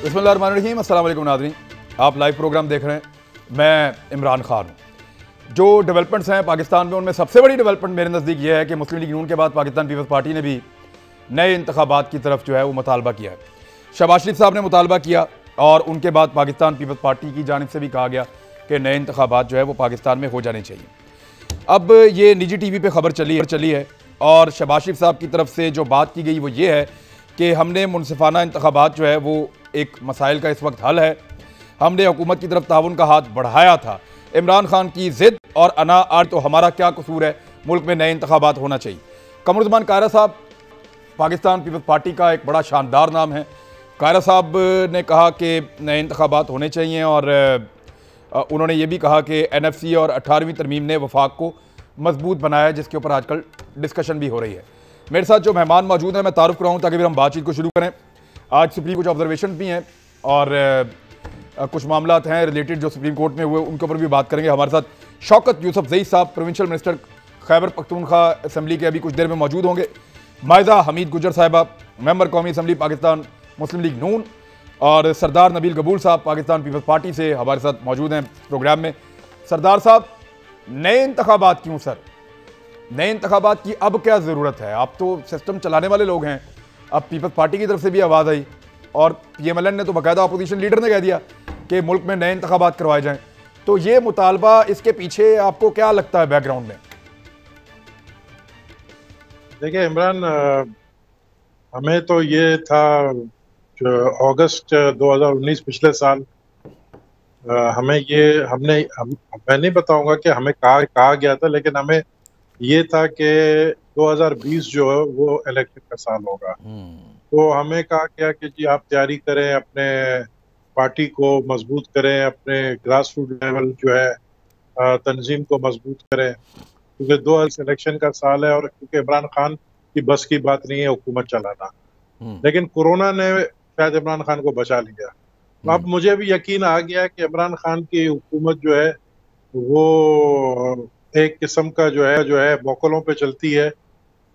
बिस्मिल्लाहिर्रहमानिर्रहीम, अस्सलाम वालेकुम नाज़रीन। आप लाइव प्रोग्राम देख रहे हैं, मैं इमरान खान हूँ। जो डेवलपमेंट्स हैं पाकिस्तान में, उनमें सबसे बड़ी डेवलपमेंट मेरे नज़दीक ये है कि मुस्लिम लीग नून के बाद पाकिस्तान पीपल्स पार्टी ने भी नए इंतखाबात की तरफ जो है वो मुतालबा किया है। शहबाज शरीफ साहब ने मुतालबा किया और उनके बाद पाकिस्तान पीपल्स पार्टी की जानिब से भी कहा गया कि नए इंतखाबात जो है वो पाकिस्तान में हो जाने चाहिए। अब ये निजी टीवी पे खबर चली है और शहबाज शरीफ साहब की तरफ से जो बात की गई वो ये है कि हमने मुनसिफाना इंतखाबात जो है वो एक मसाइल का इस वक्त हल है, हमने हुकूमत की तरफ ताउन का हाथ बढ़ाया था। इमरान खान की ज़िद और अना आज तो हमारा क्या कसूर है, मुल्क में नए इंतखाबात होना चाहिए। कमरुज़्ज़मान कायरा साहब पाकिस्तान पीपल्स पार्टी का एक बड़ा शानदार नाम है। कायरा साहब ने कहा कि नए इंतखाबात होने चाहिए और उन्होंने ये भी कहा कि NFC और 18वीं तरमीम ने वफाक को मजबूत बनाया है, जिसके ऊपर आजकल डिस्कशन भी हो रही है। मेरे साथ जो मेहमान मौजूद हैं मैं तारुफ कराऊँ ताकि फिर हम बातचीत को शुरू करें। आज सुप्रीम कुछ ऑब्जर्वेशन भी हैं और कुछ मामला हैं रिलेटेड जो सुप्रीम कोर्ट में हुए, उनके ऊपर भी बात करेंगे। हमारे साथ शौकत यूसुफ ज़ई साहब provincial minister Khyber Pakhtunkhwa assembly के अभी कुछ देर में मौजूद होंगे। मायदा हमीद गुजर साहिबा मेंबर कौमी असम्बली पाकिस्तान मुस्लिम लीग नून और सरदार नबील गबूर साहब पाकिस्तान पीपल्स पार्टी से हमारे साथ मौजूद हैं प्रोग्राम में। सरदार साहब, नए इंतखाबात क्यों सर? नए इंतखाबात की अब क्या ज़रूरत है? आप तो सिस्टम चलाने वाले लोग हैं। अब पीपल्स पार्टी की तरफ से भी आवाज़ आई और PMLN ने तो बाकायदा अपोजिशन लीडर ने कह दिया कि मुल्क में नए इंतखाबात करवाए जाएं। तो ये मुतालबा, इसके पीछे आपको क्या लगता है बैकग्राउंड में? देखिए इमरान, हमें तो ये था अगस्त 2019 पिछले साल मैं नहीं बताऊंगा कि हमें कहा गया था, लेकिन हमें ये था कि 2020 जो है वो इलेक्शन का साल होगा। तो हमें कहा गया कि जी आप तैयारी करें, अपने पार्टी को मजबूत करें, अपने ग्रास रूट लेवल जो है तंजीम को मजबूत करें, क्योंकि 2020 इलेक्शन का साल है और क्योंकि इमरान खान की बस की बात नहीं है हुकूमत चलाना। लेकिन कोरोना ने शायद इमरान खान को बचा लिया। तो अब मुझे भी यकीन आ गया कि इमरान खान की हुकूमत जो है वो एक किस्म का जो है मोकलों पे चलती है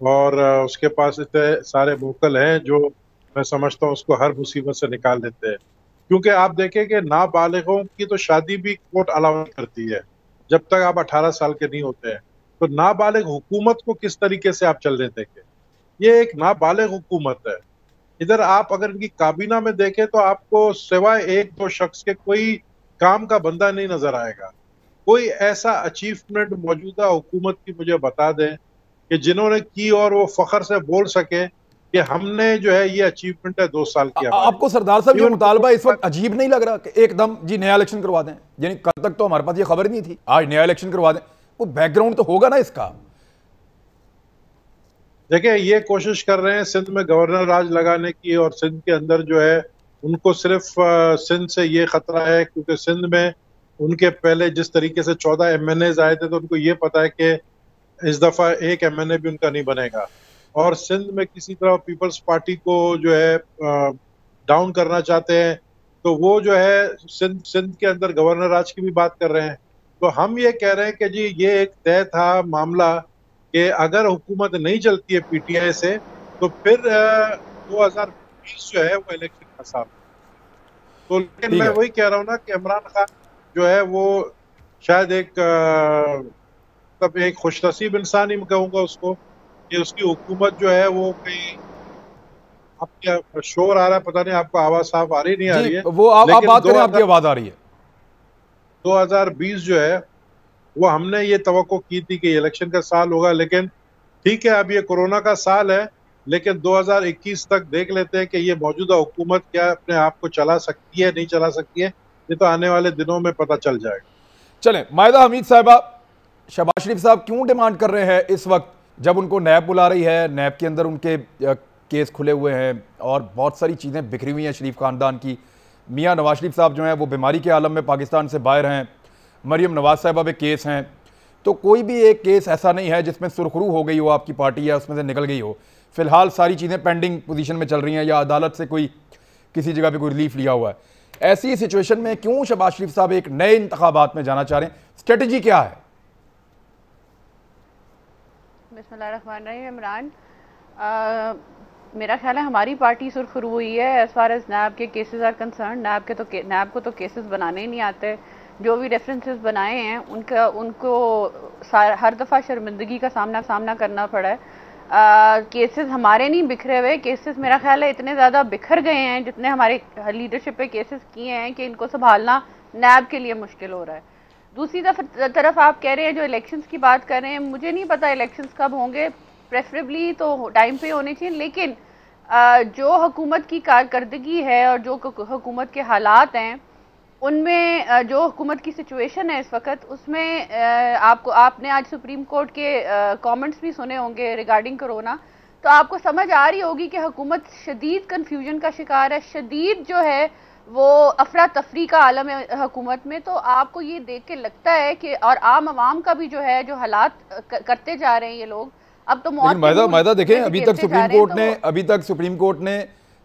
और उसके पास इतने सारे मोकल हैं जो मैं समझता हूँ उसको हर मुसीबत से निकाल देते हैं। क्योंकि आप देखें कि नाबालिगों की तो शादी भी कोर्ट अलाउ करती है जब तक आप 18 साल के नहीं होते हैं। तो नाबालिग हुकूमत को किस तरीके से आप चलने देंगे? ये एक नाबालिग हुकूमत है। इधर आप अगर इनकी काबीना में देखें तो आपको सिवाय एक दो शख्स के कोई काम का बंदा नहीं नजर आएगा। कोई ऐसा अचीवमेंट मौजूदा हुकूमत की मुझे बता दें कि जिन्होंने की और वो फख्र से बोल सके कि हमने जो है ये अचीवमेंट है 2 साल की। आपको सरदार साहब ये मुतालबा इस वक्त अजीब नहीं लग रहा कि एकदम जी नया इलेक्शन करवा दें? यानी कल तक तो हमारे पास ये खबर नहीं थी, आज नया इलेक्शन करवा दें। वो बैकग्राउंड तो होगा ना इसका। देखिए ये कोशिश कर रहे हैं सिंध में गवर्नर राज लगाने की, और सिंध के अंदर जो है उनको सिर्फ सिंध से ये खतरा है क्योंकि सिंध में उनके पहले जिस तरीके से 14 MNAs आए थे तो उनको ये पता है कि इस दफा एक MNA भी उनका नहीं बनेगा। और सिंध में किसी तरह पीपल्स पार्टी को जो है डाउन करना चाहते हैं, तो वो जो है सिंध के अंदर गवर्नर राज की भी बात कर रहे हैं। तो हम ये कह रहे हैं कि जी ये एक तय था मामला कि अगर हुकूमत नहीं चलती है PTI से तो फिर 2020 जो है वो इलेक्शन का साल। तो लेकिन मैं वही कह रहा हूँ ना कि इमरान खान जो है वो शायद एक खुशनसीब इंसान ही कहूँगा उसको कि उसकी हुकूमत जो है वो कहीं, अब क्या शोर आ रहा है पता नहीं, आपको आवाज साफ आ रही नहीं आ रही है? वो आप बात करें, आपकी आवाज आ रही है। 2020 जो है वो हमने ये तवक्को की थी कि इलेक्शन का साल होगा, लेकिन ठीक है अब ये कोरोना का साल है, लेकिन 2021 तक देख लेते हैं कि ये मौजूदा हुकूमत क्या अपने आप को चला सकती है, नहीं चला सकती है। ये तो आने वाले दिनों में पता चल जाएगा। चलें, मायदा हमीद साहिबा, शहबाज शरीफ साहब क्यों डिमांड कर रहे हैं इस वक्त जब उनको नैब बुला रही है, नैब के अंदर उनके केस खुले हुए हैं और बहुत सारी चीज़ें बिखरी हुई हैं शरीफ खानदान की। मियाँ नवाज शरीफ साहब जो हैं वो बीमारी के आलम में पाकिस्तान से बाहर हैं, मरियम नवाज साहिबा पे केस हैं। तो कोई भी एक केस ऐसा नहीं है जिसमें सुरखरू हो गई हो आपकी पार्टी या उसमें से निकल गई हो। फिलहाल सारी चीज़ें पेंडिंग पोजीशन में चल रही हैं या अदालत से कोई किसी जगह पे कोई रिलीफ लिया हुआ है। ऐसी सिचुएशन में क्यों शहबाज शरीफ साहब एक नए इंतखाबात में जाना चाह रहे हैं? स्ट्रेटजी क्या है? बिस्मिल्लाहिर्रहमानिर्रहीम। इमरान, मेरा ख्याल है हमारी पार्टी सुरखरू हुई है एज फार एज नैब के केसेस आर कंसर्न। नैब को तो केसेस बनाने ही नहीं आते। जो भी रेफरेंसेस बनाए हैं उनको हर दफ़ा शर्मिंदगी का सामना करना पड़ा है। केसेस हमारे नहीं बिखरे हुए, केसेस मेरा ख्याल है इतने ज़्यादा बिखर गए हैं जितने हमारे लीडरशिप पे केसेस किए हैं कि इनको संभालना नैब के लिए मुश्किल हो रहा है। दूसरी तरफ आप कह रहे हैं जो इलेक्शंस की बात कर रहे हैं, मुझे नहीं पता इलेक्शंस कब होंगे, प्रेफरेबली तो टाइम पे होने चाहिए, लेकिन जो हुकूमत की कारकर्दगी है और जो हुकूमत के हालात हैं उनमें जो हुकूमत की सिचुएशन है इस वक्त, उसमें आपने आज सुप्रीम कोर्ट के कमेंट्स भी सुने होंगे रिगार्डिंग कोरोना, तो आपको समझ आ रही होगी कि हुकूमत शदीद कन्फ्यूजन का शिकार है, शदीद जो है वो अफरा तफरी का आलम है हुकूमत में। तो आपको ये देख के लगता है कि और आम आवाम का भी जो है जो हालात करते जा रहे हैं ये लोग, अब तो मैदा देखें, अभी तक सुप्रीम कोर्ट ने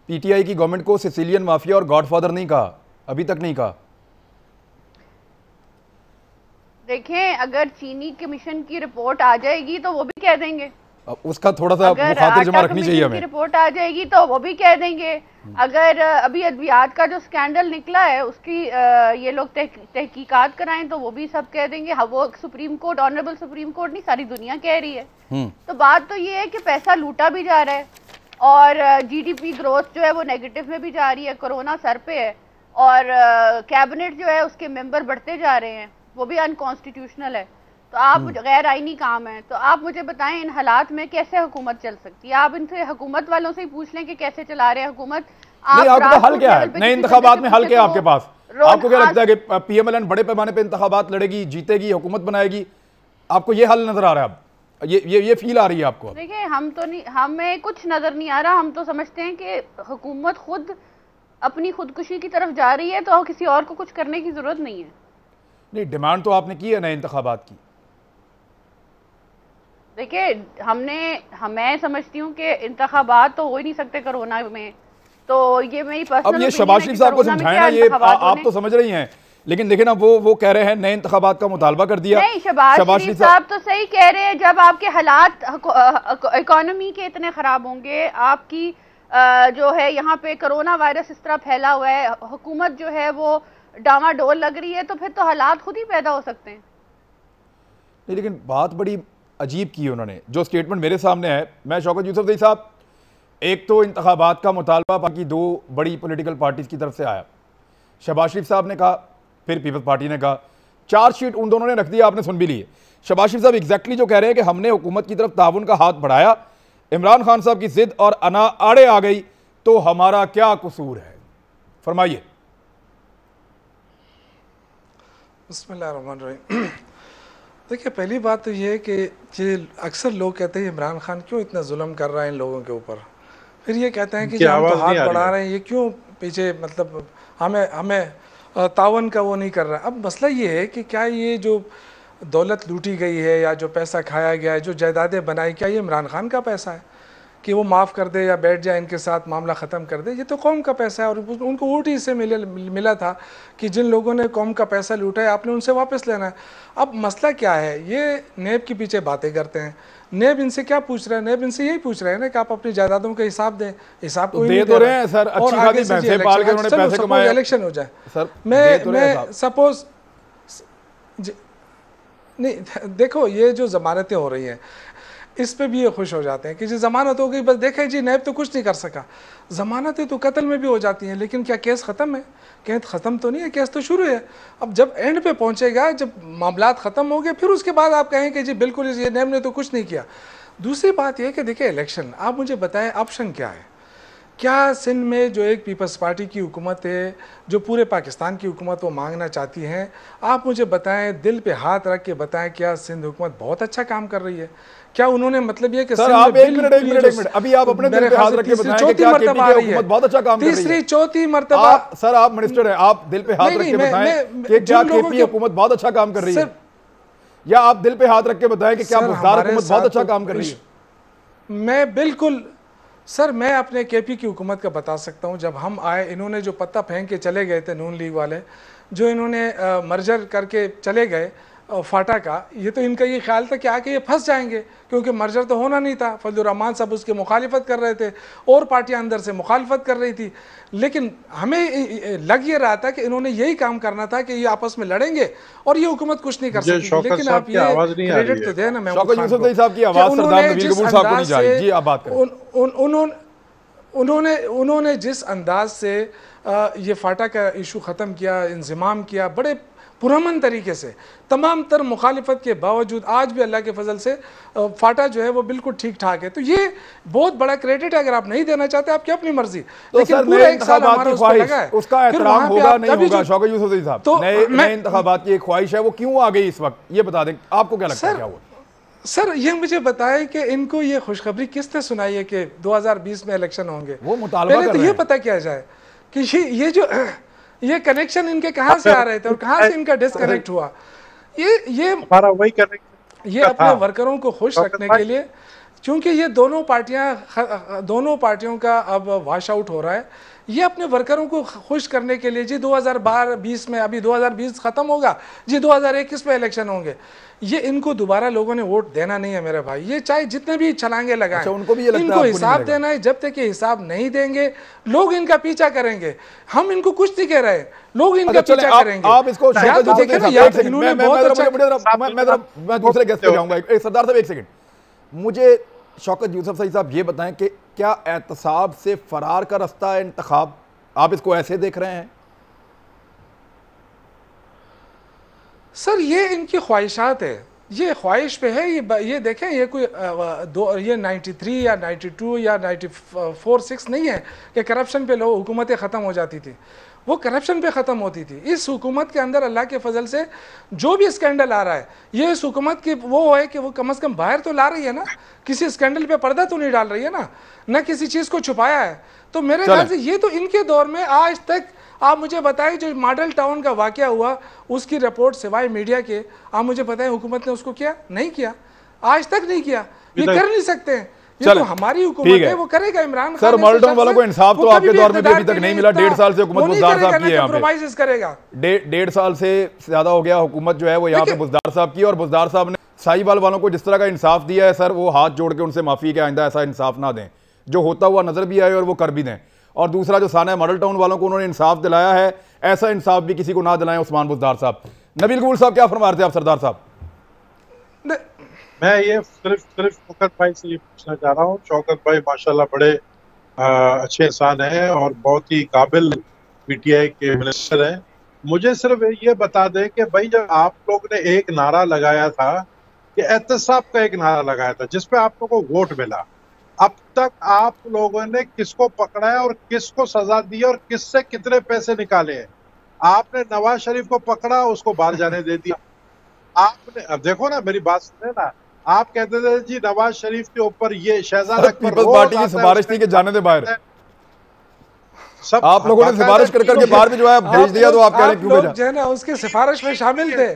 पीटीआई की गवर्नमेंट को सिसिलियन माफिया और गॉडफादर नहीं कहा, अभी तक नहीं कहा। देखें, अगर चीनी कमीशन की रिपोर्ट आ जाएगी तो वो भी कह देंगे, उसका थोड़ा सा खातिर जमा रखनी चाहिए हमें। रिपोर्ट आ जाएगी तो वो भी कह देंगे। अगर अभी अद्वियात का जो स्कैंडल निकला है उसकी ये लोग तहकीकात कराएं तो वो भी सब कह देंगे। हाँ, वो supreme court, honourable supreme court नहीं, सारी दुनिया कह रही है। तो बात तो ये है कि पैसा लूटा भी जा रहा है और जीडीपी ग्रोथ जो है वो नेगेटिव में भी जा रही है, कोरोना सर पे है और कैबिनेट जो है उसके मेंबर बढ़ते जा रहे हैं, वो भी अनकॉन्स्टिट्यूशनल है। तो आप गैर आईनी काम है, तो आप मुझे बताएं इन हालात में कैसे हुकूमत चल सकती है? आप इनसे हुकूमत वालों से ही पूछ लें कि कैसे चला रहे हैं हुकूमत। आपका हल क्या है? नए इंतखाबात में हल क्या है आपके पास? आपको क्या लगता है कि पीएमएलएन बड़े पैमाने पे इंतखाबात लड़ेगी, जीतेगी, हुकूमत बनाएगी? आपको ये हल नजर आ रहा है? अब ये फील आ रही है आपको? देखिए, हम तो नहीं, हमें कुछ नजर नहीं आ रहा। हम तो समझते हैं कि हुकूमत खुद अपनी खुदकुशी की तरफ जा रही है, तो किसी और को कुछ करने की जरूरत नहीं है। नहीं, डिमांड तो आपने की है नए इंतखाबात की। देखिए, मैं समझती हूँ कि इंतखाबात तो हो ही नहीं सकते कोरोना में, तो ये मेरी पर्सनल। अब ये शहबाज शरीफ साहब को समझाए ना, ये आप तो समझ रही हैं, लेकिन देखिए ना वो कह रहे हैं नए इंतखाबात का मुतालबा कर दिया। नहीं, शहबाज शरीफ साहब तो सही कह रहे हैं। जब आपके हालात इकोनॉमी के इतने खराब होंगे, आपकी जो है यहाँ पे कोरोना वायरस इस तरह फैला हुआ है, हुकूमत जो है वो डामाडोल लग रही है, तो फिर तो हालात खुद ही पैदा हो सकते हैं। नहीं, लेकिन बात बड़ी अजीब की उन्होंने, जो स्टेटमेंट मेरे सामने है। मैं शौकत यूसुफजई साहब, एक तो इंतखाबात का मुतालबा बाकी दो बड़ी पॉलिटिकल पार्टीज की तरफ से आया, शहबाज शरीफ साहब ने कहा, फिर पीपल्स पार्टी ने कहा, चार्जशीट उन दोनों ने रख दिया, आपने सुन भी ली है। शहबाज शरीफ साहब एग्जैक्टली जो कह रहे हैं कि हमने हुकूमत की तरफ ताउन का हाथ बढ़ाया, इमरान खान साहब की जिद और अना आड़े आ गई, तो हमारा क्या कसूर है? फरमाइए। बिस्मिल्लाहिर्रहमानिर्रहीम। देखिए, पहली बात तो ये है कि अक्सर लोग कहते हैं इमरान खान क्यों इतना जुल्म कर रहा है इन लोगों के ऊपर, फिर ये कहते हैं कि जो हम तो हाथ बढ़ा रहे हैं, ये क्यों पीछे, मतलब हमें तावन का वो नहीं कर रहा। अब मसला ये है कि क्या ये जो दौलत लूटी गई है या जो पैसा खाया गया है, जो जायदादें बनाई, क्या ये इमरान खान का पैसा है कि वो माफ़ कर दे या बैठ जाए इनके साथ मामला ख़त्म कर दे? ये तो कौम का पैसा है और उनको वोट ही से मिला था कि जिन लोगों ने कौम का पैसा लूटा है आपने उनसे वापस लेना है। अब मसला क्या है, ये नेब के पीछे बातें करते हैं। नेब इनसे क्या पूछ रहा है? नेब इनसे यही पूछ रहे हैं ना कि आप अपनी जायदादों का हिसाब दें। हिसाब को दे तो रहे हैं सर, अच्छी खासी भैंसें पाल के उन्होंने पैसे कमाए। इलेक्शन हो जाए सर, मैं सपोज नहीं, देखो ये जो ज़मानतें हो रही हैं इस पे भी ये खुश हो जाते हैं कि जी ज़मानत हो गई, बस देखें जी नैब तो कुछ नहीं कर सका। ज़मानतें तो कत्ल में भी हो जाती हैं, लेकिन क्या केस ख़त्म है? केस ख़त्म तो नहीं है, केस तो शुरू है। अब जब एंड पे पहुंचेगा, जब मामलात ख़त्म हो गए, फिर उसके बाद आप कहें कि जी बिल्कुल ये नैब ने तो कुछ नहीं किया। दूसरी बात यह कि देखिए इलेक्शन, आप मुझे बताएं ऑप्शन क्या है? क्या सिंध में जो एक पीपल्स पार्टी की हुकूमत है, जो पूरे पाकिस्तान की हुकूमत वो मांगना चाहती हैं, आप मुझे बताएं, दिल पे हाथ रख के बताएं, क्या सिंध हुकूमत बहुत अच्छा काम कर रही है? क्या उन्होंने, मतलब ये कि सर आप एक मिनट अभी आप अपने दिल पे हाथ रख के बताएं कि क्या केपी की हुकूमत बहुत अच्छा काम कर रही है? तीसरी चौथी मर्तबा। सर आप मिनिस्टर हैं, आप दिल पे हाथ रख के बताएं कि क्या केपी हुकूमत बहुत अच्छा काम कर रही है, या आप दिल पे हाथ रख के बताएं कि क्या बुज़दार हुकूमत बहुत अच्छा काम कर रही है? मैं बिल्कुल सर, मैं अपने केपी की हुकूमत का बता सकता हूं। जब हम आए, इन्होंने जो पत्ता फेंक के चले गए थे नून लीग वाले, जो इन्होंने मर्जर करके चले गए, फाटा का, ये तो इनका ये ख्याल था कि आके ये फंस जाएंगे, क्योंकि मर्जर तो होना नहीं था। फजलुर रहमान साहब उसकी मुखालिफत कर रहे थे और पार्टियां अंदर से मुखालिफत कर रही थी, लेकिन हमें लग ये रहा था कि इन्होंने यही काम करना था कि ये आपस में लड़ेंगे और ये हुकूमत कुछ नहीं कर सकती। लेकिन आप ये क्रेडिट तो दे ना महमूद खान को, उन्होंने जिस अंदाज से ये फाटा का इशू ख़त्म किया, इंज़िमाम किया बड़े पुरअमन तरीके से, तमाम तर मुखालिफत के बावजूद आज भी अल्लाह के फजल से फाटा जो है वो बिल्कुल ठीक ठाक है। तो ये बहुत बड़ा क्रेडिट है। अगर आप नहीं देना चाहते आपकी अपनी मर्जी, तो लेकिन पूरा एक साल हमारा उस पर लगा है, उसका एहतराम होगा नहीं होगा? शौकत यूसुफज़ई साहब, तो नए इंतखाबात की एक ख्वाहिश है, वो क्यों आ गई इस वक्त, ये बता दें, आपको क्या लगता है क्या हुआ? सर ये मुझे बताएं कि इनको ये खुशखबरी किसने सुनाई है कि 2020 में इलेक्शन होंगे? वो मुतालबा पहले तो ये पता किया जाए कि ये जो ये कनेक्शन इनके कहाँ से आ रहे थे और कहाँ से इनका डिस्कनेक्ट हुआ। ये हमारा वही कनेक्शन, ये अपने वर्करों को खुश रखने के लिए, क्योंकि ये दोनों पार्टियों का अब वॉश आउट हो रहा है, ये अपने वर्करों को खुश करने के लिए जी 2020 में, अभी 2020 खत्म होगा जी, 2021 में इलेक्शन होंगे, ये इनको दोबारा लोगों ने वोट देना नहीं है मेरे भाई। ये चाहे जितने भी छलांगे लगाएं, अच्छा, उनको भी ये लगता इनको हिसाब देना है। जब तक ये हिसाब नहीं देंगे लोग इनका पीछा करेंगे। हम इनको कुछ नहीं कह रहे, लोग इनका पीछा करेंगे। आप इसको मैं दूसरे गेस्ट पे जाऊंगा। सरदार साहब एक सेकंड, मुझे शौकत यूसुफज़ई साहब ये बताएं कि क्या एहतसाब से फरार का रास्ता है इंतखाब? आप इसको ऐसे देख रहे हैं? सर ये इनकी ख्वाहिशात है, ये ख्वाहिश पे है। ये देखें, ये कोई ये 93 या 92 या 94-6 नहीं है कि करप्शन पे लोग हुकूमतें ख़त्म हो जाती थी, वो करप्शन पे ख़त्म होती थी। इस हुकूमत के अंदर अल्लाह के फजल से जो भी स्कैंडल आ रहा है, ये इस हुकूमत की वो है कि वो कम अज़ कम बाहर तो ला रही है ना, किसी स्कैंडल पे पर्दा तो नहीं डाल रही है ना किसी चीज़ को छुपाया है। तो मेरे ख्याल से ये तो इनके दौर में आज तक, आप मुझे बताएं जो मॉडल टाउन का वाकया हुआ उसकी रिपोर्ट सिवाय मीडिया के, आप मुझे बताएं हुकूमत ने उसको किया? नहीं किया, आज तक नहीं किया। ये कर नहीं सकते हैं, ये तो हमारी हुकूमत है, वो करेगा। Imran Khan sir, model town वालों को इंसाफ तो आपके दौर में भी अभी तक नहीं मिला। 1.5 साल से हुकूमत बुज़दार साहब की है यहाँ पे, करेगा 1.5 साल से ज्यादा हो गया हुकूमत जो है वो यहाँ पे बुज़दार साहब की, और बुज़दार साहब ने साहिवाल वालों को जिस तरह का इंसाफ दिया है सर, वो हाथ जोड़ के उनसे माफी के आइंदा ऐसा इंसाफ ना दें, जो होता हुआ नजर भी आए और वो कर भी दें। और दूसरा जो साना मॉडल टाउन वालों को उन्होंने इंसाफ दिलाया है, ऐसा इंसाफ भी किसी को ना दिलाएं उस्मान बुज़दार साहब। नबील कबूल साहब क्या फरमा रहे थे आप सरदार साहब? मैं ये सिर्फ शौकत भाई से ये पूछना चाह रहा हूँ। शौकत भाई माशाल्लाह बड़े अच्छे इंसान हैं और बहुत ही काबिल पीटीआई के मिनिस्टर हैं। मुझे सिर्फ ये बता दें कि भाई जब आप लोग ने एक नारा लगाया था कि एहतसाब का एक नारा लगाया था जिसपे आप लोगों को वोट मिला, अब तक आप लोगों ने किसको पकड़ा है और किसको सजा दी और किससे कितने पैसे निकाले हैं? आपने नवाज शरीफ को पकड़ा, उसको बाहर जाने दे दिया। आपने, अब देखो ना मेरी बात सुने ना, आप कहते थे जी नवाज शरीफ के ऊपर ये शहजाद अकबर पार्टी की सिफारिश थी कि जाने दे बाहर, सब आप लोगों ने सिफारिश कर करके बाहर भी जो है भेज दिया, तो आप कह रहे हैं क्यों भेजा? जो है ना उसकी सिफारिश में शामिल थे।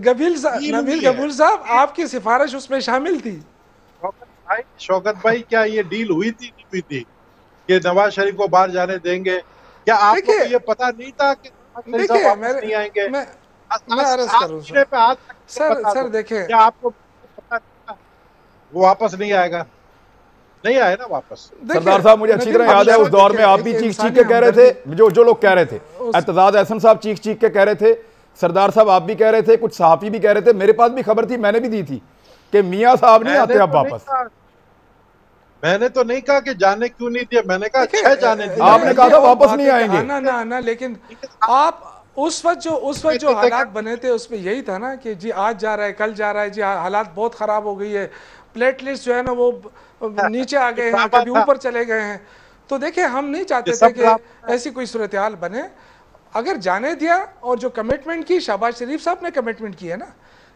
नबील कबूल साहब आपकी सिफारिश उसमें शामिल थी। शौकत भाई क्या ये डील हुई थी नहीं हुई थी कि नवाज शरीफ को बाहर जाने देंगे? क्या आपको ये पता नहीं था कि नहीं आएंगे? सर देखिए, क्या आपको पता नहीं था वो वापस नहीं आएगा? नहीं आए ना वापस। सरदार साहब मुझे अच्छी तरह याद है उस दौर में आप भी चीख के कह रहे थे, जो लोग कह रहे थे, एतजाज एहसन साहब चीख के कह रहे थे, सरदार साहब आप भी कह रहे थे, कुछ सहाफी भी कह रहे थे, मेरे पास भी खबर थी, मैंने भी दी थी कि मियां साहब नहीं आते अब वापस। मैंने तो नहीं कहा कि जाने क्यों नहीं दिया, मैंने कहा अच्छा जाने दिया। आपने कहा था वापस नहीं आएंगे। ना लेकिन आप उस वक्त जो हालात बने थे उसमें यही था ना कि जी आज जा रहा है कल जा रहा है, जी हालात बहुत खराब हो गई है, प्लेटलिस्ट जो है ना वो नीचे आ गए हैं, कभी ऊपर चले गए हैं। तो देखिए हम नहीं चाहते थे कि ऐसी कोई सूरत हाल बने। अगर जाने दिया और जो कमिटमेंट की, शहबाज शरीफ साहब ने कमिटमेंट की है ना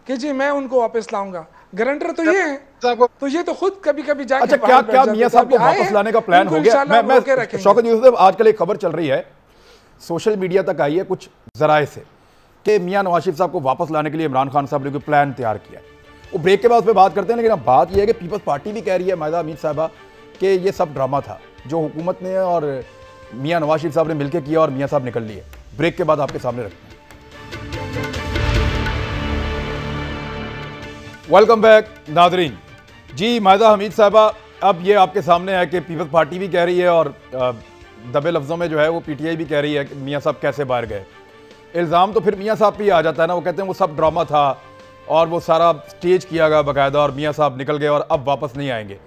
कि जी मैं उनको वापस लाऊंगा, गारंटर तो ये है, तो ये तो खुद कभी जाके अच्छा क्या मियां साहब को वापस लाने का प्लान हो गया? मैं शौकत यूसुफ, आजकल एक खबर चल रही है, सोशल मीडिया तक आई है कुछ जराए से, कि मियां नवाज शरीफ साहब को वापस लाने के लिए इमरान खान साहब ने कोई प्लान तैयार किया है। वो ब्रेक के बाद उस पर बात करते हैं, लेकिन अब बात यह है कि पीपल्स पार्टी भी कह रही है, माहिदा अमीन साहबा, कि ये सब ड्रामा था जो हुकूमत ने और मियां नवाज शरीफ साहब ने मिलकर किया और मियां साहब निकल लिए। ब्रेक के बाद आपके सामने रखते हैं। Welcome back Nadreen. जी मायदा हमीद साहबा, अब ये आपके सामने है कि पीपल्स पार्टी भी कह रही है और दबे लफ्ज़ों में जो है वो पीटीआई भी कह रही है कि मियाँ साहब कैसे बाहर गए। इल्ज़ाम तो फिर मियाँ साहब पे ही आ जाता है ना, वो कहते हैं वो सब ड्रामा था और वो सारा स्टेज किया गया बाकायदा और मियाँ साहब निकल गए और अब वापस नहीं आएंगे।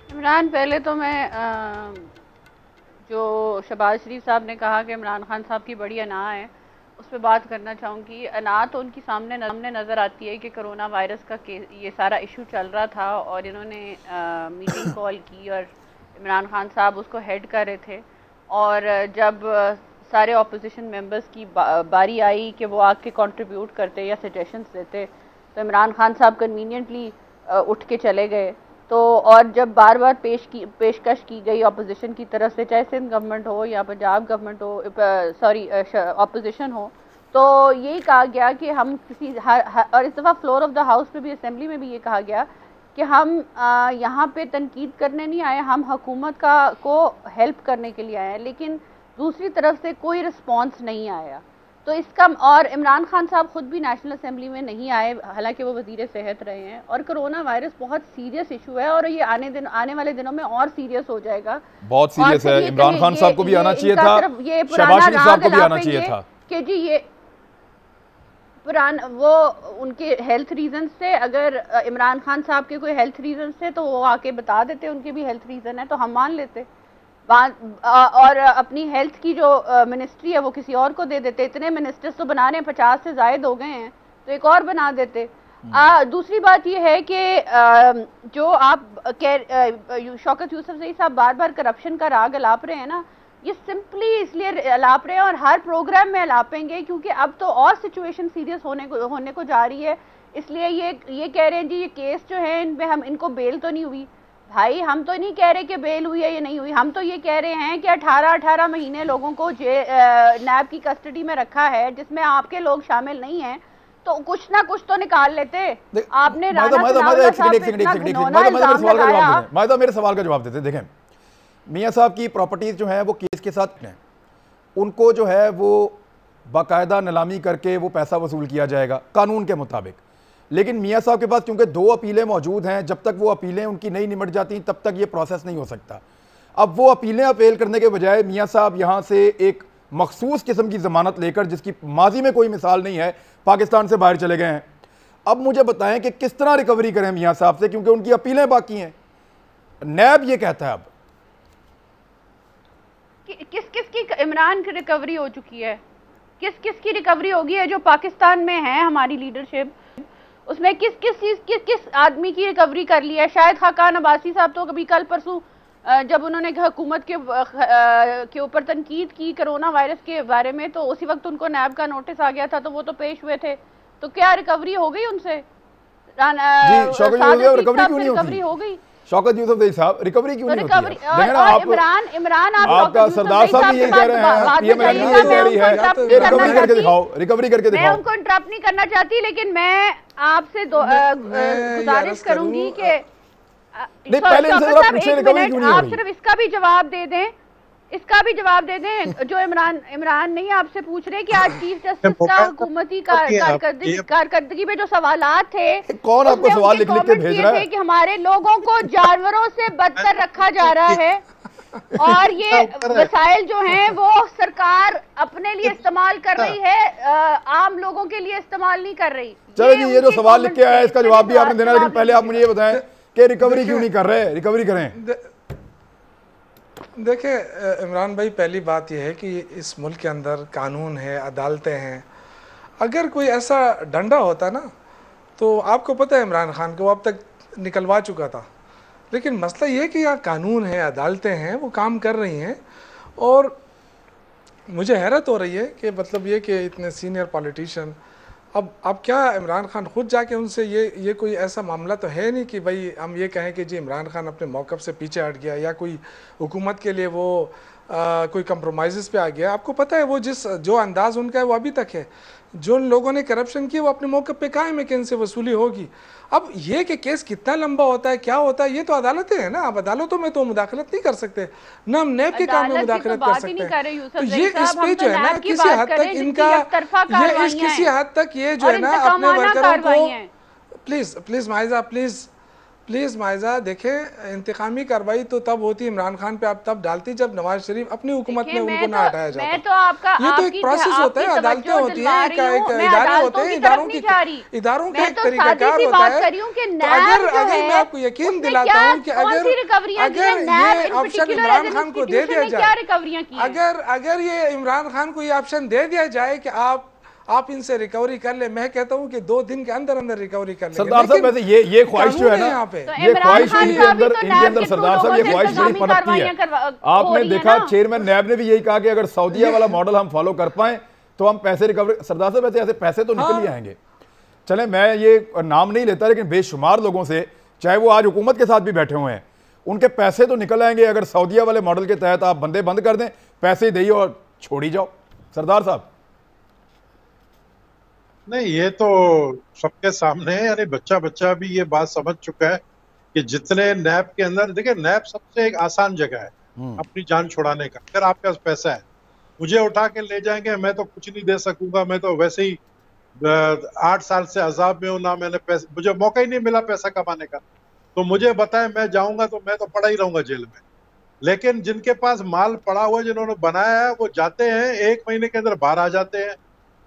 इमरान, पहले तो मैं जो शहबाज शरीफ साहब ने कहा कि इमरान खान साहब की बड़ी अना है, उस पर बात करना चाहूँगी। अना तो उनकी सामने नज़र आती है कि कोरोना वायरस का ये सारा इशू चल रहा था और इन्होंने मीटिंग कॉल की और इमरान खान साहब उसको हेड कर रहे थे। और जब सारे ऑपोजिशन मेंबर्स की बारी आई कि वो आके कंट्रीब्यूट करते या सजेशंस देते, तो इमरान खान साहब कन्वीनियंटली उठ के चले गए। तो और जब बार बार पेशकश की गई ऑपोजिशन की तरफ से, चाहे सिंध गवर्नमेंट हो या पंजाब गवर्नमेंट हो, सॉरी ऑपोजिशन हो, तो यही कहा गया कि हम किसी और इस दफ़ा फ्लोर ऑफ द हाउस पे भी, असेंबली में भी ये कहा गया कि हम यहाँ पे तनकीद करने नहीं आए, हम हुकूमत को हेल्प करने के लिए आए हैं। लेकिन दूसरी तरफ से कोई रिस्पॉन्स नहीं आया। तो इसका, और इमरान खान साहब खुद भी नेशनल असेंबली में नहीं आए, हालांकि वो वजीर सेहत रहे हैं। और कोरोना वायरस बहुत सीरियस इशू है और ये आने वाले दिनों में और सीरियस हो जाएगा। बहुत सीरियस है। इमरान खान साहब को भी आना चाहिए था, शहबाज शरीफ साहब को भी आना चाहिए था कि जी ये वो उनके हेल्थ रीजन से, अगर इमरान खान साहब के कोई हेल्थ रीजन से तो वो आके बता देते उनके भी हेल्थ रीजन है, तो हम मान लेते। और अपनी हेल्थ की जो मिनिस्ट्री है वो किसी और को दे देते। इतने मिनिस्टर्स तो बना रहे हैं, 50 से ज़ायद हो गए हैं, तो एक और बना देते। दूसरी बात ये है कि जो आप शौकत यूसुफजई साहब बार बार करप्शन का राग अलाप रहे हैं ना, ये सिंपली इसलिए अलाप रहे हैं और हर प्रोग्राम में अलापेंगे क्योंकि अब तो और सिचुएशन सीरियस होने को जा रही है। इसलिए ये कह रहे हैं जी ये केस जो है इनमें इनको बेल तो नहीं हुई। भाई हम तो नहीं कह रहे कि बेल हुई है या नहीं हुई, हम तो ये कह रहे हैं कि 18 महीने लोगों को नैब की कस्टडी में रखा है, जिसमें आपके लोग शामिल नहीं हैं, तो कुछ ना कुछ तो निकाल लेते। आपने मायदा मेरे सवाल का जवाब देते। देखें, मियाँ साहब की प्रॉपर्टीज जो हैं वो केस के साथ हैं, उनको जो है वो बाकायदा नीलामी करके वो पैसा वसूल किया जाएगा कानून के मुताबिक। लेकिन मियाँ साहब के पास क्योंकि 2 अपीलें मौजूद हैं, जब तक वो अपीलें उनकी नहीं निमट जाती तब तक ये प्रोसेस नहीं हो सकता। अब वो अपीलें अपील करने के बजाय मियाँ साहब यहाँ से एक मखसूस किस्म की ज़मानत लेकर, जिसकी माजी में कोई मिसाल नहीं है, पाकिस्तान से बाहर चले गए हैं। अब मुझे बताएं कि किस तरह रिकवरी करें मियाँ साहब से, क्योंकि उनकी अपीलें बाकी हैं। नैब ये कहता है अब किस की इमरान की रिकवरी हो चुकी है, किस की रिकवरी होगी है जो पाकिस्तान में है हमारी लीडरशिप, उसमें किस आदमी की रिकवरी कर ली है। शायद खाकान अब्बासी साहब तो कभी कल परसों जब उन्होंने हुकूमत के ऊपर तनकीद की कोरोना वायरस के बारे में, तो उसी वक्त उनको नैब का नोटिस आ गया था, तो वो तो पेश हुए थे। तो क्या रिकवरी हो गई उनसे? रिकवरी हो गई। शौकत यूसुफजई साहब, रिकवरी क्यों नहीं होती है? इमरान आपका सरदार साहब भी यही कह रहे हैं, पीएम ये कह रही है, रिकवरी करके दिखाओ, रिकवरी करके दिखाओ। मैं उनको इंटरप्ट नहीं करना चाहती, लेकिन मैं आपसे गुजारिश करूंगी कि आप सिर्फ इसका भी जवाब दे दें, इसका भी जवाब दे दें जो इमरान नहीं आपसे पूछ रहे कि आज चीफ जस्टिस का हुकूमती कारकर्दगी पे जो सवालात थे, कौन आपको सवाल लिख के भेज रहा है कि हमारे लोगों को जानवरों से बदतर रखा जा रहा है और ये वसाइल जो हैं वो सरकार अपने लिए इस्तेमाल कर रही है, आम लोगों के लिए इस्तेमाल नहीं कर रही। चलो जी, ये जो सवाल लिख के आया इसका जवाब भी आपने देना, लेकिन पहले आप मुझे ये बताएं कि रिकवरी क्यों नहीं कर रहे? रिकवरी करें। देखिए इमरान भाई, पहली बात यह है कि इस मुल्क के अंदर कानून है, अदालतें हैं। अगर कोई ऐसा डंडा होता ना, तो आपको पता है इमरान खान को अब तक निकलवा चुका था। लेकिन मसला ये है कि यहाँ कानून है, अदालतें हैं, वो काम कर रही हैं। और मुझे हैरत हो रही है कि मतलब ये कि इतने सीनियर पॉलिटिशियन, अब क्या इमरान खान खुद जाके उनसे ये कोई ऐसा मामला तो है नहीं कि भाई हम ये कहें कि जी इमरान खान अपने मौक़िफ़ से पीछे हट गया या कोई हुकूमत के लिए वो कोई कंप्रोमाइज़ पे आ गया। आपको पता है वो जो अंदाज उनका है वो अभी तक है। जो लोगों ने करप्शन किया वो अपने मौके पे कायम है कि इनसे वसूली होगी। अब ये कि केस कितना लंबा होता है, क्या होता है, ये तो अदालतें हैं ना। अब अदालतों में तो मुदाखलत नहीं कर सकते, ना हम नैब के काम में मुदाखलत कर सकते हैं। तो ये इस पे जो है ना किसी हद तक इनका ये किसी हद तक ये जो है ना अपने वर्करों को प्लीज़ माइजा प्लीज़ माइजा देखें, इंतकामी कार्रवाई तो तब होती इमरान खान पे आप तब डालती जब नवाज शरीफ अपनी हुकूमत में उनको ना हटाया जाता। ये तो एक प्रोसेस होता है, अदालतें होती हैं, इदारे होते हैं, इदारों का एक तरीकाकार होता है। तो अगर मैं आपको यकीन दिलाता हूँ कि अगर ये ऑप्शन इमरान खान को दे दिया जाए, अगर ये इमरान खान को ये ऑप्शन दे दिया जाए कि आप इनसे रिकवरी कर ले, मैं कहता हूँ कि 2 दिन के अंदर अंदर रिकवरी कर ले। सरदार साहब वैसे ये ख्वाहिश जो है ना, ये ख्वाहिश इनके अंदर सरदार साहब ये ख्वाहिश बड़ी पनपती है। आपने देखा चेयरमैन नैब ने भी यही कहा कि अगर सऊदीया वाला मॉडल हम फॉलो कर पाए तो हम पैसे रिकवरी। सरदार साहब वैसे ऐसे पैसे तो निकल ही आएंगे। चले मैं ये नाम नहीं लेता, लेकिन बेशुमार लोगों से, चाहे वो आज हुकूमत के साथ भी बैठे हुए हैं, उनके पैसे तो निकल आएंगे अगर सऊदीया वाले मॉडल के तहत आप बंदे बंद कर दें, पैसे दिए और छोड़ ही जाओ। सरदार साहब नहीं, ये तो सबके सामने है, यानी बच्चा भी ये बात समझ चुका है कि जितने नैब के अंदर, देखिए नैब सबसे एक आसान जगह है अपनी जान छुड़ाने का। अगर आपके पास पैसा है, मुझे उठा के ले जाएंगे, मैं तो कुछ नहीं दे सकूंगा, मैं तो वैसे ही 8 साल से अजाब में हूं, ना मैंने पैसे, मुझे मौका ही नहीं मिला पैसा कमाने का, तो मुझे बताए मैं जाऊंगा तो मैं तो पड़ा ही रहूंगा जेल में। लेकिन जिनके पास माल पड़ा हुआ, जिन्होंने बनाया है, वो जाते हैं 1 महीने के अंदर बाहर आ जाते हैं।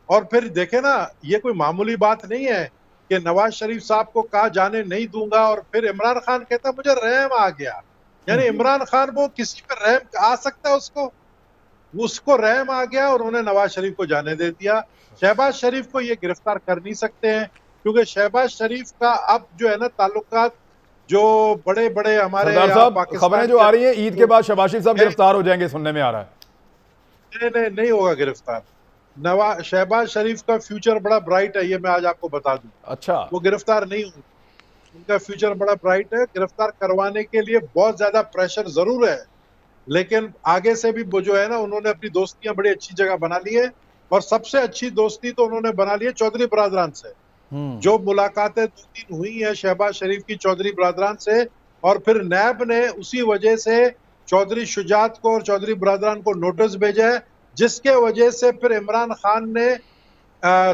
और फिर देखे ना, ये कोई मामूली बात नहीं है कि नवाज शरीफ साहब को कहा जाने नहीं दूंगा और फिर इमरान खान कहता मुझे रहम आ गया। यानी इमरान खान वो किसी पर रहम आ सकता है, उसको रहम आ गया और उन्होंने नवाज शरीफ को जाने दे दिया। शहबाज शरीफ को ये गिरफ्तार कर नहीं सकते हैं क्योंकि शहबाज शरीफ का अब जो है ना ताल्लुकात जो बड़े बड़े हमारे खबरें जो आ रही है ईद के बाद शहबाज शरीफ साहब गिरफ्तार हो जाएंगे, सुनने में आ रहा है। नहीं होगा गिरफ्तार। शहबाज शरीफ का फ्यूचर बड़ा ब्राइट है, ये मैं आज आपको बता दूं। अच्छा, वो गिरफ्तार नहीं होंगे, उनका फ्यूचर बड़ा ब्राइट है। गिरफ्तार करवाने के लिए बहुत ज्यादा प्रेशर जरूर है, लेकिन आगे से भी वो जो है ना, उन्होंने अपनी दोस्तियां बड़ी अच्छी जगह बना ली है। और सबसे अच्छी दोस्ती तो उन्होंने बना ली है चौधरी बरादरान से। जो मुलाकातें 2-3 हुई है शहबाज शरीफ की चौधरी बरादरान से, और फिर नैब ने उसी वजह से चौधरी शुजात को और चौधरी बरादरान को नोटिस भेजा है, जिसके वजह से फिर इमरान खान ने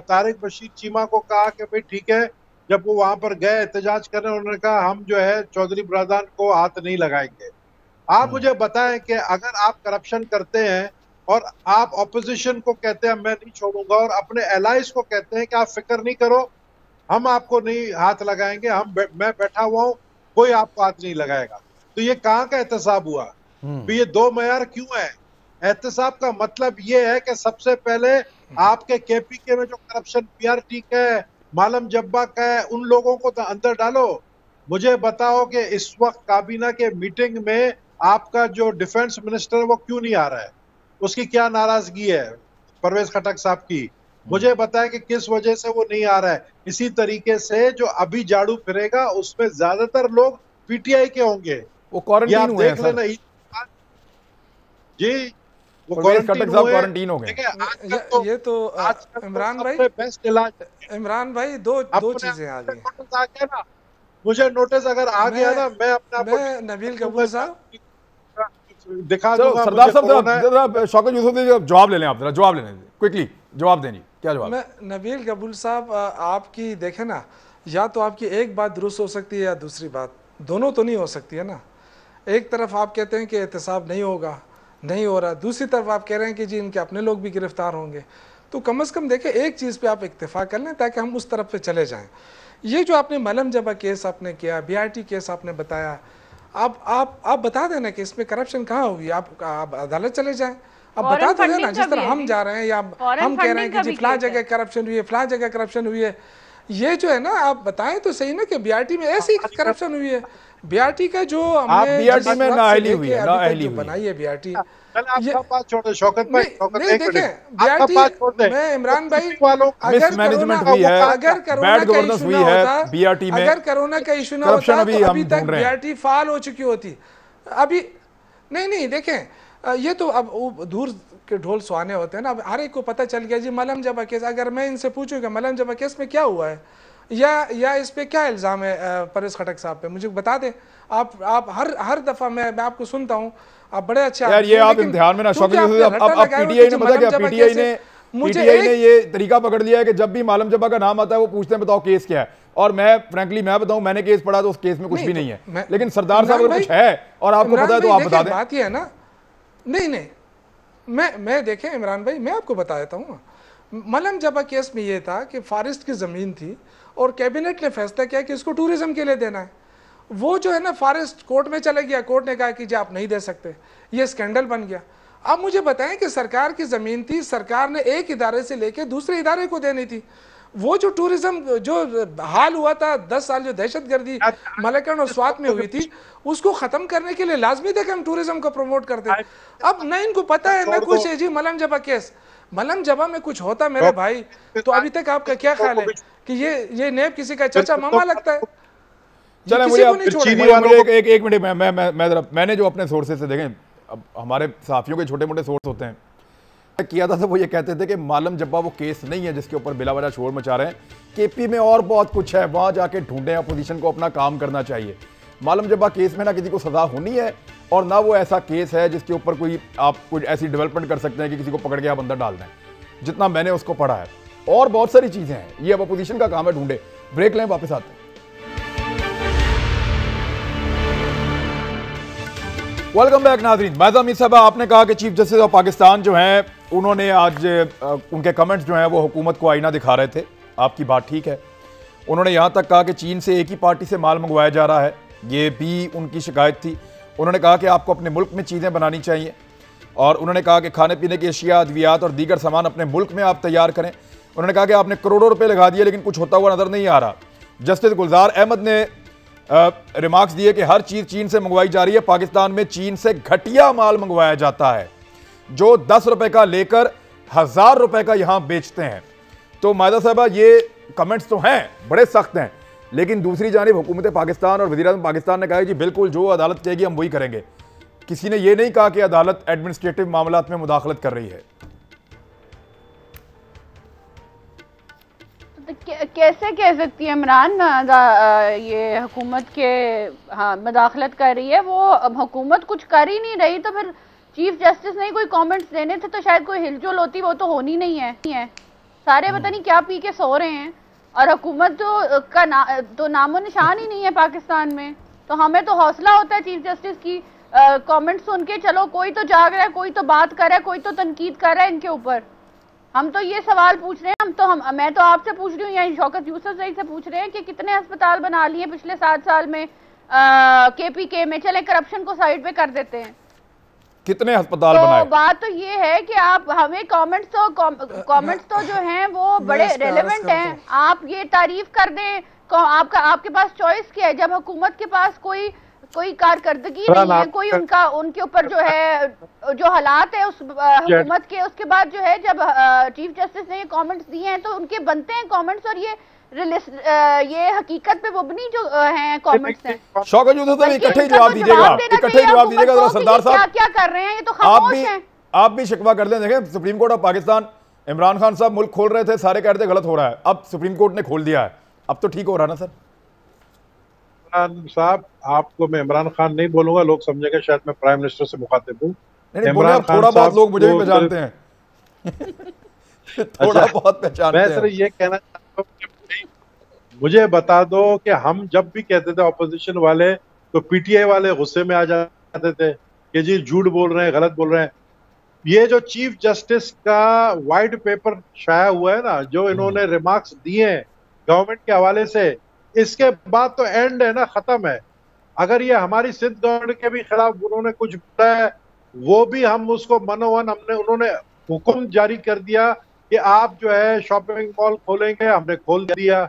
तारिक बशीर चीमा को कहा कि भाई ठीक है, जब वो वहां पर गए एहतजाज करने, उन्होंने कहा हम जो है चौधरी बरादरान को हाथ नहीं लगाएंगे। आप मुझे बताएं कि अगर आप करप्शन करते हैं और आप ऑपोजिशन को कहते हैं मैं नहीं छोड़ूंगा, और अपने एलाइज को कहते हैं कि आप फिक्र नहीं करो, हम आपको नहीं हाथ लगाएंगे, मैं बैठा हुआ हूं, कोई आपको हाथ नहीं लगाएगा, तो ये कहाँ का एहतसाब हुआ? तो ये 2 मयार क्यों है? एहतसाब का मतलब ये है कि सबसे पहले आपके केपीके में जो करप्शन पीआरटी का है, मालम जब्बा का है, उन लोगों को तो अंदर डालो। मुझे बताओ कि इस वक्त काबीना के मीटिंग में आपका जो डिफेंस मिनिस्टर है वो क्यों नहीं आ रहा है? उसकी क्या नाराजगी है परवेज खटक साहब की? मुझे बताया कि किस वजह से वो नहीं आ रहा है। इसी तरीके से जो अभी झाड़ू फिरेगा उसमें ज्यादातर लोग पीटीआई के होंगे, वो क्वारंटीन हुए हैं सर। जी, वो क्वारंटीन हो गए। ये तो इमरान भाई, बेस्ट इलाज इमरान भाई दो चीजें आ गई। मुझे नोटिस अगर आ गया ना, मैं नबील कबूल साहब दिखा दूंगा। सरदार साहब शौकत यूसुफ ने जवाब ले लें, आप जरा जवाब लेने क्विकली जवाब देंगे, क्या जवाब? मैं नबील कबूल साहब, आपकी देखे ना, या तो आपकी एक बात दुरुस्त हो सकती है या दूसरी बात, दोनों तो नहीं हो सकती है ना। एक तरफ आप कहते हैं कि एहतसाब नहीं होगा, नहीं हो रहा, दूसरी तरफ आप कह रहे हैं कि जी इनके अपने लोग भी गिरफ्तार होंगे। तो कम से कम देखें एक चीज़ पे आप इत्तेफाक कर लें ताकि हम उस तरफ पे चले जाएं। ये जो आपने मलम जबा केस आपने किया, बीआरटी केस आपने बताया, आप बता देना कि इसमें करप्शन कहाँ हुई, आप अदालत चले जाएं, आप बता दो ना, जिस तरह हम जा रहे हैं या हम कह रहे हैं कि जी फलां जगह करप्शन हुई है, फलां जगह करप्शन हुई है, ये जो है ना आप बताएं तो सही ना कि बीआरटी में ऐसी करप्शन हुई है। बीआरटी का जो हमने बीआरटी में नाअहली हुई है, नाअहली बनाई है बीआरटी। आपका बात छोड़ दे शौकत भाई, नहीं देखें बीआरटी में इमरान भाई, अगर मैनेजमेंट हुई है, बैड गवर्नेंस हुई है बीआरटी में, अगर कोरोना का इशू ना होता तो अभी तक बीआरटी फाल हो चुकी होती। अभी नहीं देखें, ये तो अब वो दूर के ढोल सुहाने होते हैं ना। अब हर एक को पता चल गया जी मलम जबा केस। अगर मैं इनसे पूछूं कि मलम जबा केस में क्या हुआ है या इस पे क्या इल्ज़ाम है परवेज़ खटक साहब पे, मुझे बता दें। आप हर दफ़ा मैं आपको सुनता हूँ, आप बड़े अच्छे यार ये आप इम्तिहान में ना शौक, अब पीटीआई ने पता क्या, पीटीआई ने ये तरीका पकड़ लिया है कि जब भी मालम जबा का नाम आता है वो पूछते हैं बताओ केस क्या है। और मैं फ्रैंकली मैं बताऊं, मैंने केस पढ़ा तो उस केस में कुछ भी नहीं है, लेकिन सरदार साहब अगर कुछ है और आपको पता है तो आप बता दें। बात ये है ना, नहीं मैं देखें इमरान भाई, मैं आपको बता देता हूँ। मलम जबा केस में ये था कि फॉरेस्ट की ज़मीन थी और कैबिनेट ने फैसला किया कि इसको टूरिज्म के लिए देना है। वो जो है ना फॉरेस्ट कोर्ट में चला गया, कोर्ट ने कहा कि जी आप नहीं दे सकते, ये स्कैंडल बन गया। अब मुझे बताएं कि सरकार की ज़मीन थी, सरकार ने एक इदारे से लेके दूसरे इदारे को देनी थी। वो जो टूरिज्म जो हाल हुआ था 10 साल, जो दहशतगर्दी मलकन और स्वात में हुई थी, उसको ख़त्म करने के लिए लाजमी था कि हम टूरिज्म को प्रमोट करते हैं। अब न इनको पता है न कुछ है जी। मलम जबा केस, मलम जबा में कुछ होता मेरे भाई तो अभी तक आपका क्या ख्याल है कि ये नेब किसी का चाचा मामा लगता है? चले मुझे एक मिनट, मैंने जो अपने सोर्सेज से देखें, अब हमारे साथियों के छोटे मोटे सोर्स होते हैं, किया था तो वो ये कहते थे कि मालम जब्बा वो केस नहीं है जिसके ऊपर बिला वजह शोर मचा रहे हैं। केपी में और बहुत कुछ है, वहां जाके ढूंढें, अपोजिशन को अपना काम करना चाहिए। मालम जब्बा केस में ना किसी को सजा होनी है और ना वो ऐसा केस है जिसके ऊपर कोई आप कुछ ऐसी डेवलपमेंट कर सकते हैं कि किसी को पकड़ के आप अंदर डाल दें, जितना मैंने उसको पढ़ा है। और बहुत सारी चीजें हैं, ये अब अपोजिशन का काम है ढूंढे। ब्रेक लें, वापस आते हैं। वेलकम बैक नाज़रीन, मैं अमीर साहब। आपने कहा कि चीफ जस्टिस ऑफ पाकिस्तान जो हैं उन्होंने आज उनके कमेंट्स जो हैं वो हुकूमत को आईना दिखा रहे थे। आपकी बात ठीक है। उन्होंने यहाँ तक कहा कि चीन से एक ही पार्टी से माल मंगवाया जा रहा है, ये भी उनकी शिकायत थी। उन्होंने कहा कि आपको अपने मुल्क में चीज़ें बनानी चाहिए और उन्होंने कहा कि खाने पीने की अशिया, अद्वियात और दीगर सामान अपने मुल्क में आप तैयार करें। उन्होंने कहा कि आपने करोड़ों रुपये लगा दिए लेकिन कुछ होता हुआ नजर नहीं आ रहा। जस्टिस गुलजार अहमद ने रिमार्क्स दिए कि हर चीज़ चीन से मंगवाई जा रही है। पाकिस्तान में चीन से घटिया माल मंगवाया जाता है जो 10 रुपए का लेकर 1000 रुपए का यहां बेचते हैं। तो मायदा साहबा, ये कमेंट्स तो हैं, बड़े सख्त हैं, लेकिन दूसरी जानिब हुकूमत पाकिस्तान और वज़ीर-ए-आज़म पाकिस्तान ने कहा जी बिल्कुल जो अदालत कहेगी हम वही करेंगे। किसी ने यह नहीं कहा कि अदालत एडमिनिस्ट्रेटिव मामलात में मुदाखलत कर रही है। कैसे कह सकती है इमरान ये हुकूमत के हाँ मुदाखलत कर रही है? वो अब हुकूमत कुछ कर ही नहीं रही तो फिर चीफ जस्टिस ने कोई कमेंट्स देने थे तो शायद कोई हिलजुल होती, वो तो होनी नहीं है। सारे पता नहीं क्या पी के सो रहे हैं और हुकूमत तो नामो निशान ही नहीं है पाकिस्तान में। तो हमें तो हौसला होता है चीफ जस्टिस की कमेंट सुन के, चलो कोई तो जाग रहा है, कोई तो बात कर रहा है, कोई तो तनकीद कर रहा है इनके ऊपर। हम तो ये सवाल पूछ रहे हैं, मैं तो आपसे पूछ रही हूँ या शौकत यूसुफ से पूछ रहे हैं कि कितने अस्पताल बना लिए पिछले 7 साल में केपीके में। चले करप्शन को साइड पे कर देते हैं, कितने अस्पताल बनाए। बात तो ये है कि आप हमें कमेंट्स तो जो हैं वो बड़े रेलेवेंट हैं। आप ये तारीफ कर दें, आपके पास चॉइस क्या है? जब हुकूमत के पास कोई कारकर्दगी नहीं है, कोई उनके ऊपर जो है जो हालात है उस हुकूमत के, उसके बाद जो है जब चीफ जस्टिस ने ये कमेंट्स दिए हैं तो उनके बनते हैं कमेंट्स और ये हकीकत पे मुबनी जो हैं कमेंट्स हैं। शौकत यूसुफ साहब इकट्ठे जवाब दीजिएगा, जरा सरदार साहब क्या कर रहे हैं, ये तो खामोश हैं। आप भी शिकवा कर दें। देखें, supreme court of Pakistan, Imran Khan साहब मुल्क खोल रहे थे, सारे कह रहे थे गलत हो रहा है, अब सुप्रीम कोर्ट ने खोल दिया है, अब तो ठीक हो रहा है ना सर? इमरान साहब, आपको मैं इमरान खान नहीं बोलूंगा, लोग समझेंगे शायद मैं प्राइम मिनिस्टर से मुखातिब हूँ। इमरान खान थोड़ा बहुत लोग मुझे भी पहचानते हैं थोड़ा बहुत पहचानते हैं। मैं सिर्फ ये कहना चाहता हूँ कि मुझे बता दो कि हम जब भी कहते थे ऑपोजिशन वाले तो पीटीआई वाले गुस्से में आ जाते थे कि जी झूठ बोल रहे हैं, गलत बोल रहे हैं। ये जो चीफ जस्टिस का वाइट पेपर शाया हुआ है ना, जो इन्होंने रिमार्क्स दिए हैं गवर्नमेंट के हवाले से, इसके बाद तो एंड है ना, खत्म है। अगर ये हमारी सिंध गवर्नमेंट के भी खिलाफ उन्होंने कुछ बोला है, वो भी हम उसको मनोवन उन्होंने हुक्म जारी कर दिया कि आप जो है शॉपिंग मॉल खोलेंगे, हमने खोल दिया।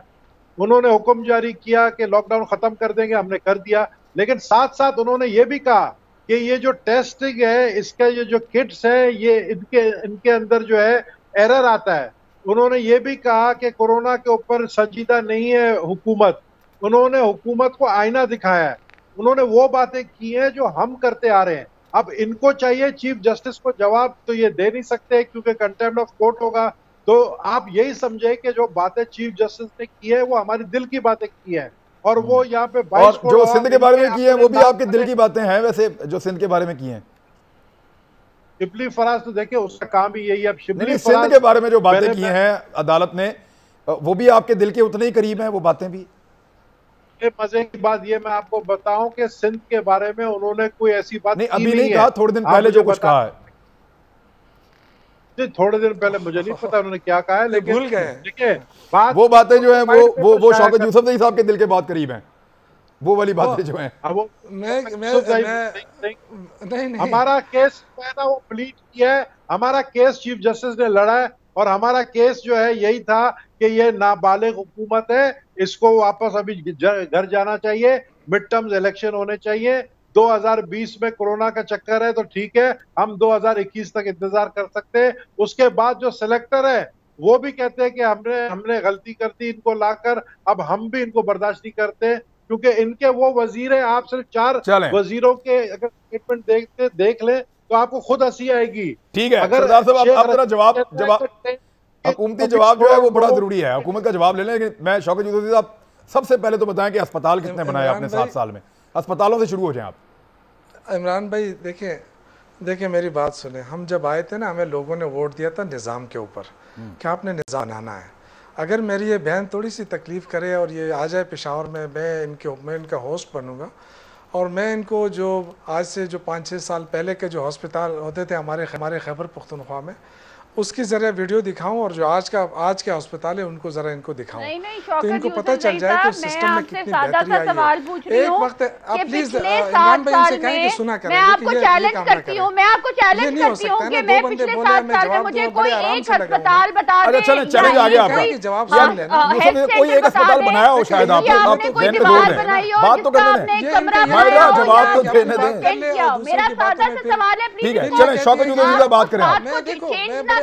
उन्होंने हुक्म जारी किया कि लॉकडाउन खत्म कर देंगे, हमने कर दिया। लेकिन साथ साथ उन्होंने ये भी कहा कि ये जो टेस्टिंग है, इसका ये जो किट्स है, ये इनके अंदर जो है एरर आता है। उन्होंने ये भी कहा कि कोरोना के ऊपर संजीदा नहीं है हुकूमत। उन्होंने हुकूमत को आईना दिखाया है, उन्होंने वो बातें की हैं जो हम करते आ रहे हैं। अब इनको चाहिए चीफ जस्टिस को जवाब, तो ये दे नहीं सकते क्योंकि कंटेम्प्ट ऑफ कोर्ट होगा। तो आप यही समझे कि जो बातें चीफ जस्टिस ने की है वो हमारी दिल की बातें की है, और वो यहाँ पे 22 और जो सिंध के बारे में की है वो भी आपके दिल की बातें हैं। वैसे जो सिंध के बारे में की हैं, शिबली फराज तो देखिए उसका काम ही यही है। अब शिबली सिंध के बारे में जो बातें की हैं अदालत ने, वो भी आपके दिल के उतने ही करीब हैं वो बातें भी। मजे की बात ये मैं आपको बताऊं कि सिंध के बारे में उन्होंने कोई ऐसी बात नहीं अभी नहीं कहा, थोड़े दिन पहले जो कुछ कहा है। थोड़े दिन पहले मुझे नहीं पता उन्होंने क्या कहा है, लेकिन भूल गए। देखिए बात वो बातें जो है वो शौकत यूसुफ साहब के दिल के बहुत करीब हैं, वो वाली बातें जो हैं। वो नहीं हमारा केस ना वो प्लीट किया है, हमारा केस चीफ जस्टिस ने लड़ा है, और हमारा केस जो है यही था कि ये नाबालिग हुकूमत है, इसको वापस अभी घर जाना चाहिए, मिड टर्म्स इलेक्शन होने चाहिए। 2020 में कोरोना का चक्कर है तो ठीक है, हम 2021 तक इंतजार कर सकते हैं। उसके बाद जो सिलेक्टर है वो भी कहते हैं कि हमने गलती कर दी इनको लाकर, अब हम भी इनको बर्दाश्त नहीं करते, क्योंकि इनके वो वजीर हैं। आप सिर्फ 4 वजीरों के अगर स्टेटमेंट देख ले तो आपको खुद हंसी आएगी। ठीक है सरदार साहब, आप जरा जवाब हुकूमती जवाब जो है वो बड़ा जरूरी है, हुकूमत का जवाब ले लें। लेकिन मैं शौकत यूसुफ साहब सबसे पहले तो बताएं कि अस्पताल कितने बनाए आपने 7 साल में? अस्पतालों से शुरू हो जाएं आप। इमरान भाई देखिए मेरी बात सुने, हम जब आए थे ना, हमें लोगों ने वोट दिया था निज़ाम के ऊपर कि आपने निज़ाम बनाना है। अगर मेरी ये बहन थोड़ी सी तकलीफ़ करे और ये आ जाए पेशावर में, मैं इनका होस्ट बनूंगा, और मैं इनको जो आज से जो 5-6 साल पहले के जो हस्पताल होते थे हमारे खैबर पख्तूनख्वा में, उसकी ज़रा वीडियो दिखाऊं, और जो आज के अस्पताल है उनको ज़रा इनको दिखाऊं, तो इनको पता चल जाए कि सिस्टम में कितनी बेहतरी आई है। एक वक्त आप प्लीज इमरान भाई से कहें कि सुना करें, मैं आपको चैलेंज करती हूं कि मैं पिछले 7 साल में मुझे कोई एक अस्पताल बता दें। चलें चैलेंज आ गया आपका, जवाब सुन लेना। कोई एक अस्पताल बनाया हो शायद, आप कोई दीवार बनाई हो, बात तो करने दें, जवाब तो देने दें। मेरा सादा सा सवाल है, ठीक है चलें शौकत यूसुफ साहब बात करें।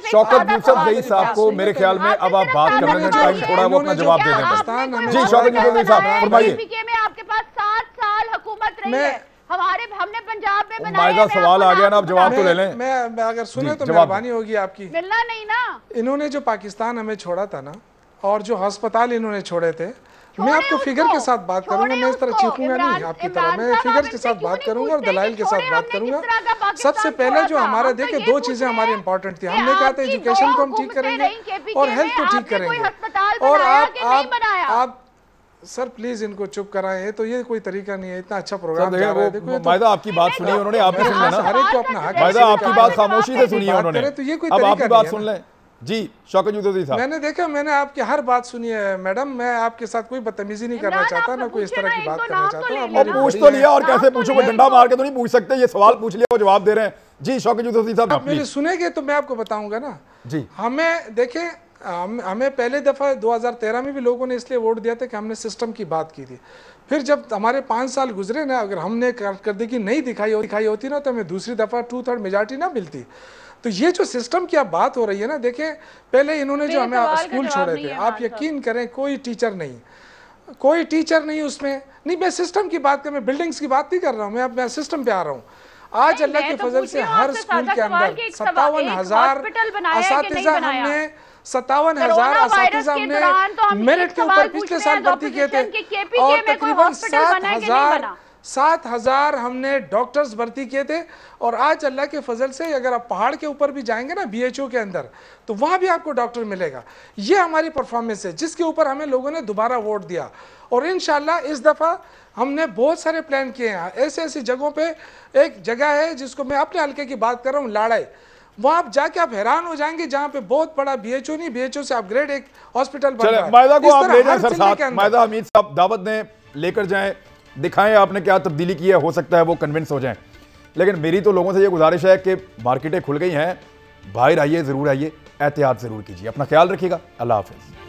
शौकत यूसुफ साहब को मेरे ख्याल में अब आप बात करने में टाइम थोड़ा वो अपना जवाब दे दें। जी शौकत यूसुफ साहब फरमाइए। आपके पास 7 साल हुकूमत रही है, हमने पंजाब में बनाया। मायदा सवाल आ गया ना, अब जवाब तो ले लें। मैं अगर सुने तो मेहरबानी होगी आपकी। मिलना नहीं ना, इन्होंने जो पाकिस्तान हमें छोड़ा था ना, और जो अस्पताल इन्होंने छोड़े थे, मैं आपको फिगर के साथ बात करूंगा, मैं इस तरह चीखूंगा नहीं आपकी तरह, मैं फिगर के साथ बात करूंगा और दलाइल के साथ बात करूंगा। सबसे पहले जो हमारा देखिए 2 चीजें हमारी इंपॉर्टेंट थी, हमने कहा था एजुकेशन को हम ठीक करेंगे और हेल्थ को ठीक करेंगे। और आप सर प्लीज इनको चुप कराएं, तो ये कोई तरीका नहीं है, इतना अच्छा प्रोग्राम जा रहा है। देखो मायदा आपकी बात सुनी उन्होंने, आप भी सुन लेना। हर एक को अपना हक है, मायदा आपकी बात खामोशी से सुनी है उन्होंने, तो ये कोई अब आपकी तरीका बात सुन लें। जी शौकत यूसुफ साहब, मैंने आपकी हर बात सुनी है मैडम, मैं आपके साथ कोई बदतमीजी नहीं करना चाहता, ना कोई इस तरह की बात करना चाहता हूँ। पूछ तो लिया, और कैसे पूछो, डंडा मार के तो नहीं पूछ सकते, ये सवाल पूछ लिया वो जवाब दे रहे हैं। जी शौकत यूसुफ साहब मेरे सुनेंगे तो मैं आपको बताऊंगा ना जी। हमें देखें, हमें पहले दफ़ा 2013 में भी लोगों ने इसलिए वोट दिया था कि हमने सिस्टम की बात की थी। फिर जब हमारे 5 साल गुजरे ना, अगर हमने कारकर्दगी नहीं दिखाई होती ना, तो हमें दूसरी दफ़ा 2/3 मेजॉरिटी ना मिलती। तो ये जो सिस्टम की आप बात हो रही है ना, देखें पहले इन्होंने जो हमें स्कूल छोड़े थे, आप यकीन करें कोई टीचर नहीं उसमें नहीं। मैं सिस्टम की बात कर, मैं बिल्डिंग्स की बात नहीं कर रहा हूँ, मैं सिस्टम पे आ रहा हूँ। आज अल्लाह के फजल से हर स्कूल के अंदर 57,000 असातिज़ा हमने 57,000 असातिज़ा हमने मेरिट के ऊपर पिछले साल भर्ती किए थे, और तकरीबन 7,000 हमने डॉक्टर्स भर्ती किए थे। और आज अल्लाह के फजल से अगर आप पहाड़ के ऊपर भी जाएंगे ना BHO के अंदर, तो वहाँ भी आपको डॉक्टर मिलेगा। ये हमारी परफॉर्मेंस है जिसके ऊपर हमें लोगों ने दोबारा वोट दिया, और इंशाल्लाह इस दफ़ा हमने बहुत सारे प्लान किए हैं। ऐसी जगहों पे एक जगह है जिसको मैं अपने हल्के की बात कर रहा हूँ, लाड़ाई, वहाँ आप जाके आप हैरान हो जाएंगे, जहाँ पे बहुत बड़ा BHO नहीं, BHO से अपग्रेड एक हॉस्पिटल बन रहा है। मायदा को आप ले जाएं सर साथ, मायदा हमीद साहब दावत दें, लेकर जाएं, दिखाएं आपने क्या तब्दीली की है, हो सकता है वो कन्विंस हो जाएं। लेकिन मेरी तो लोगों से ये गुजारिश है कि मार्केटें खुल गई हैं, बाहर आइए, ज़रूर आइए, एहतियात ज़रूर कीजिए, अपना ख्याल रखिएगा, अल्लाह हाफ़िज़।